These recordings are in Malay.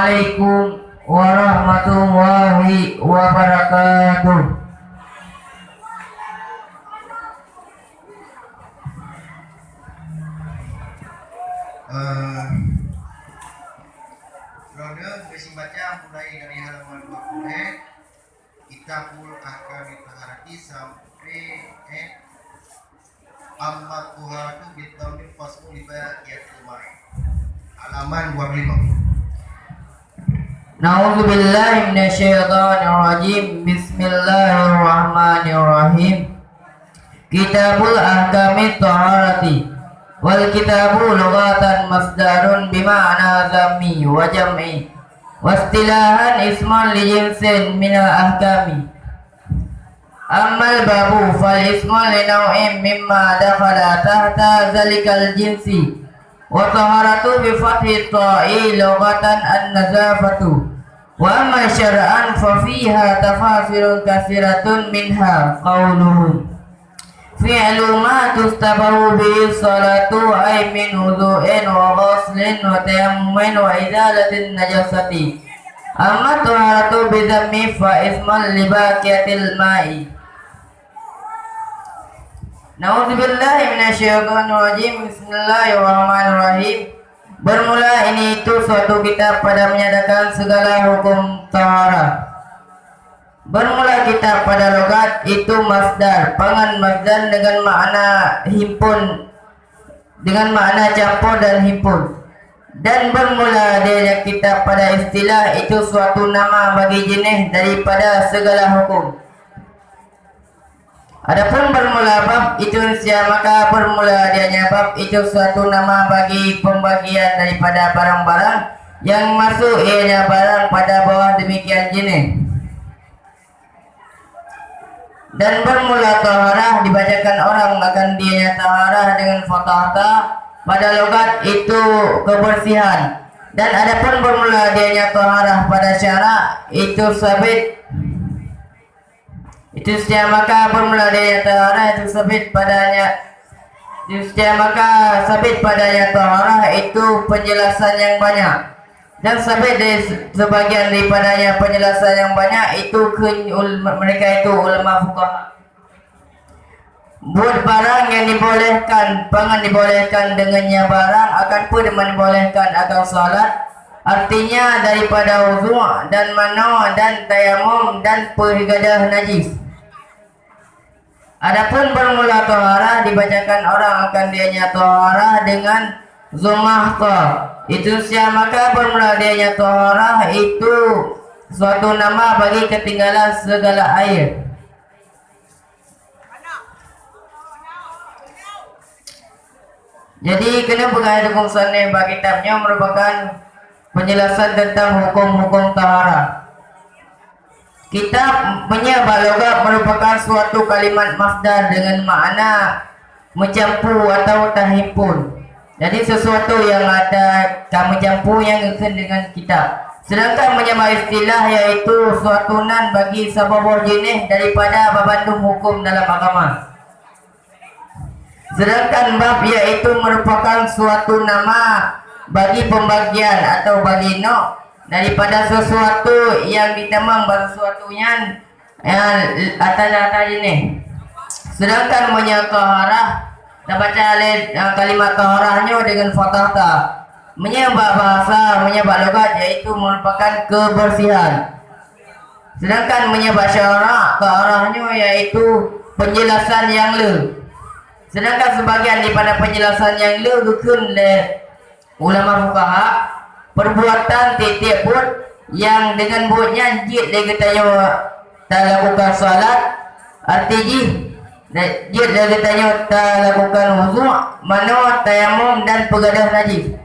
Assalamualaikum warahmatullahi wabarakatuh. Ronde besi baca mulai dari halaman 20 Kitabul Ahkam Taharati sampai Amma Tuhatu Bitamil Fasmu Libayatul Ma'i halaman 25. Na'udzubillahi minasyaitonirrajim. Bismillahirrahmanirrahim. Kitabul Ahkami Taharati. Wal kitabu lughatan masdarun bima'na zammi wa jam'i wastilahan isman li jinsin minal ahkami. Ammal babu fal ismun li naw'in mimma dakhala tahta zalikal jinsi wa taharatu bi fathi ta'i lughatan an-nazafatu wa amma syar'an fa fiha tafasirun katsiratun minha qawluhu fi'lu ma tustabahu bi salatu ay min wudu'in wa ghuslin wa tayammumin wa izalatin najasati. Amma taharatu bi dhammi fa isman li baqiyatil ma'i. Na'udzubillahi minasyaitonirrajim. Bismillahirrahmanirrahim. Bermula ini itu suatu kitab pada menyatakan segala hukum taharah. Bermula kitab pada logat itu masdar, pangan masdar dengan makna himpun, dengan makna campur dan himpun. Dan bermula dari kitab pada istilah itu suatu nama bagi jenis daripada segala hukum. Adapun bermula bab itu maka bermula dianya bab itu suatu nama bagi pembagian daripada barang-barang yang masuk ianya barang pada bawah demikian jenis. Dan bermula taharah dibacakan orang akan dianya taharah dengan fathah pada logat itu kebersihan. Dan adapun bermula dianya taharah pada syarak itu sabit. Itu setiap maka bermula dianya taharah itu sabit padanya. Itu setiap maka sabit padanya taharah itu penjelasan yang banyak. Dan sabit dari sebagian daripadanya penjelasan yang banyak itu mereka itu ulama fuqaha. Buat barang yang dibolehkan, pangan dibolehkan dengannya barang akan pun dibolehkan akan salat. Artinya daripada wudu dan mano dan tayamum dan perigadah najis. Adapun bermula taharah dibacakan orang akan dianya taharah dengan zumah ta. Itu siapa maka bermula dianya taharah itu suatu nama bagi ketinggalan segala air. Jadi kena berkait hukum sanad bagi kitabnya merupakan penjelasan tentang hukum-hukum taharah. Kitab menyebalogat merupakan suatu kalimat masdar dengan makna mencampur atau terhimpun. Jadi sesuatu yang ada mencampur yang akan dengan kitab. Sedangkan menyebab istilah yaitu suatu nan bagi sebuah jenis daripada babandung hukum dalam agama. Sedangkan bab yaitu merupakan suatu nama bagi pembagian atau bagi nok daripada sesuatu yang ditemang bagi sesuatu yang atas jenis. Sedangkan menyebab taharah dan baca kalimat taharahnya dengan fathah ta. Menyebab bahasa, menyebab logat yaitu merupakan kebersihan. Sedangkan menyebab syarak taharahnya yaitu penjelasan yang le. Sedangkan sebagian daripada penjelasan yang le rukun oleh ulama fuqaha perbuatan tiap but yang dengan buatnya jid dia kata tak lakukan salat arti jid dia kata tak lakukan wudu mano tayamum dan pegadah najis.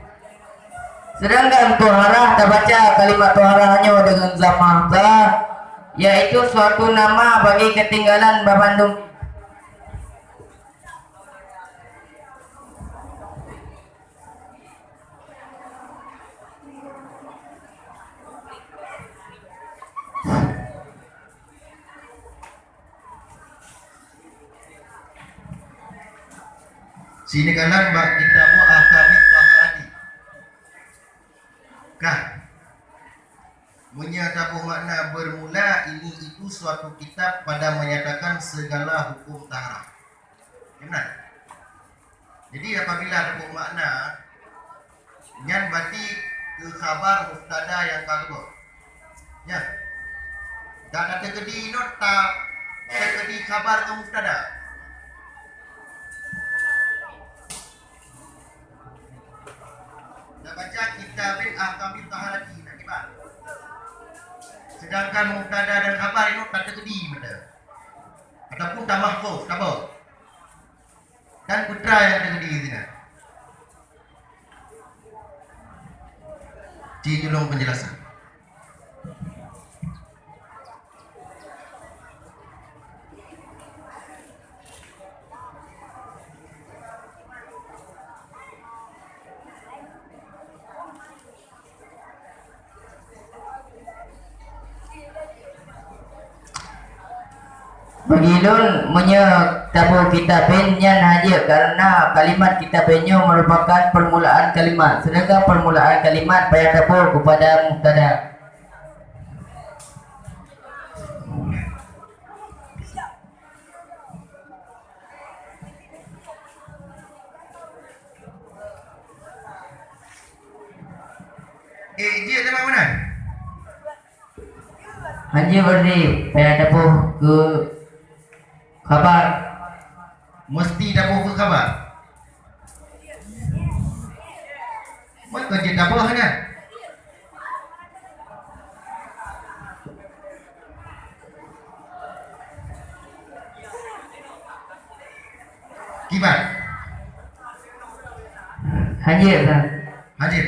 Sedangkan taharah tak baca kalimat taharahnya dengan zamah ta yaitu suatu nama bagi ketinggalan babandung. Sini kanan bab kitabu ahkamit taharati. Kah Menyatakan makna bermula ini itu suatu kitab pada menyatakan segala hukum taharah. Ya, benar? Jadi apabila ada makna nyan berarti ke khabar mubtada yang kedua. Ya. Tak kata kedi not tak kedi khabar ke mubtada. Dah baca kitabin ahkamit taharati nak kibar. Sedangkan mubtada dan khabar itu tak kedi pada. Ataupun tak mahfuz, tak apa. Dan putra yang ada kedi sini. Tolong penjelasan. Begilun menyatabu kitabin nyan haja karena kalimat kitabinnya merupakan permulaan kalimat, sedangkan permulaan kalimat payah tabur kepada mubtada. Dia sama mana? Haja berdi payah tabur ke khabar. Mesti dapur ke khabar. Buat kerja dapur kan? Kibat. Haja kan. Hadir.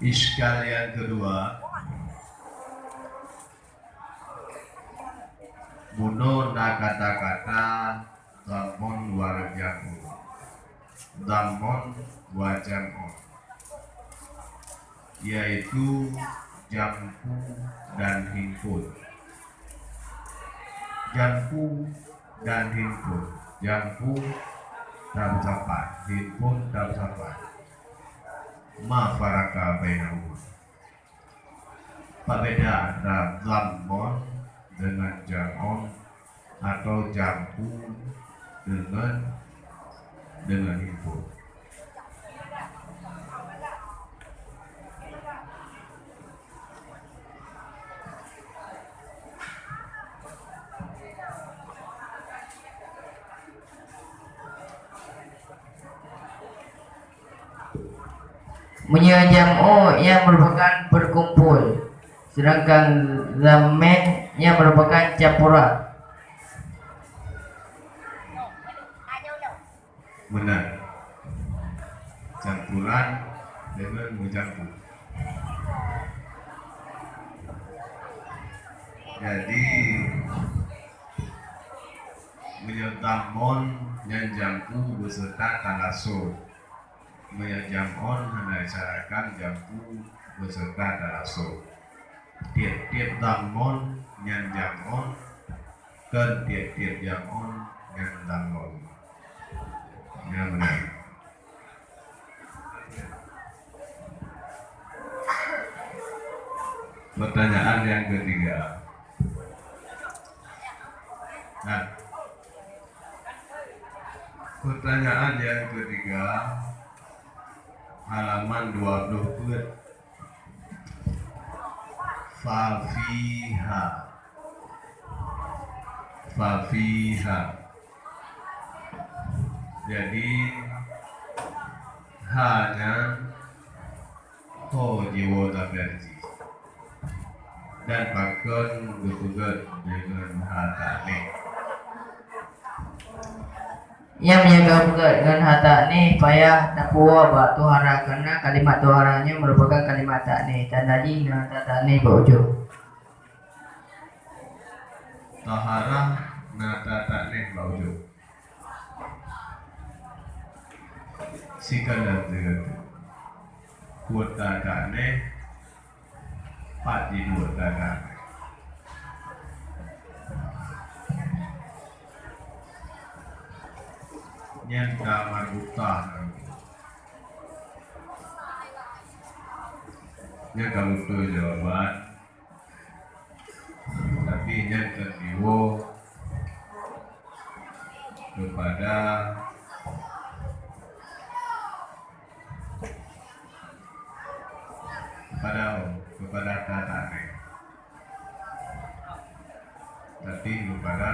Iskal yang kedua, bunuh na kata-kata damon warjamu, damon wajamu, yaitu jampu dan himpun. Jampu dan himpun. Jampu tak bersapat, himpun tak bersapat. Ma faraka bainahum. Perbedaan antara dhammon dengan jamon atau jampu dengan himpun. Punya jam'u yang merupakan berkumpul, sedangkan zamen yang merupakan campuran. Benar. Campuran dengan mencampur. Jadi menyertamon yang jampu beserta talaso. Jamon menasyaratkan jampu beserta talaso. Tiap-tiap damon yang jamon dan tiap-tiap jamon yang damon. Yang benar. Pertanyaan yang ketiga. Nah, pertanyaan yang ketiga, halaman 20. Fafiha. Fafiha. Jadi hanya ho jiwa taberji dan bahkan bertugas dengan hatane. Yang menjaga juga dengan hata ni payah napua ba tuhara karena kalimat tuharanya merupakan kalimat tak ni dan tadi dengan tak ni berujung Taharah nata taknih baujo. Sikala dengan kuota taknih pati dua taknih. nyata marbutah. Nya kalau tu jawaban, tapi nya terdiwo kepada tarik, tapi kepada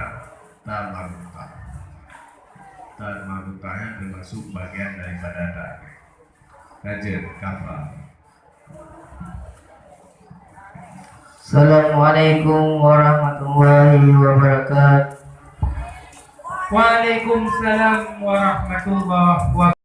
tamarutah. Tamarutahnya termasuk bagian daripada tarik. Raja kapal. Assalamualaikum warahmatullahi wabarakatuh. Waalaikumsalam warahmatullahi wabarakatuh.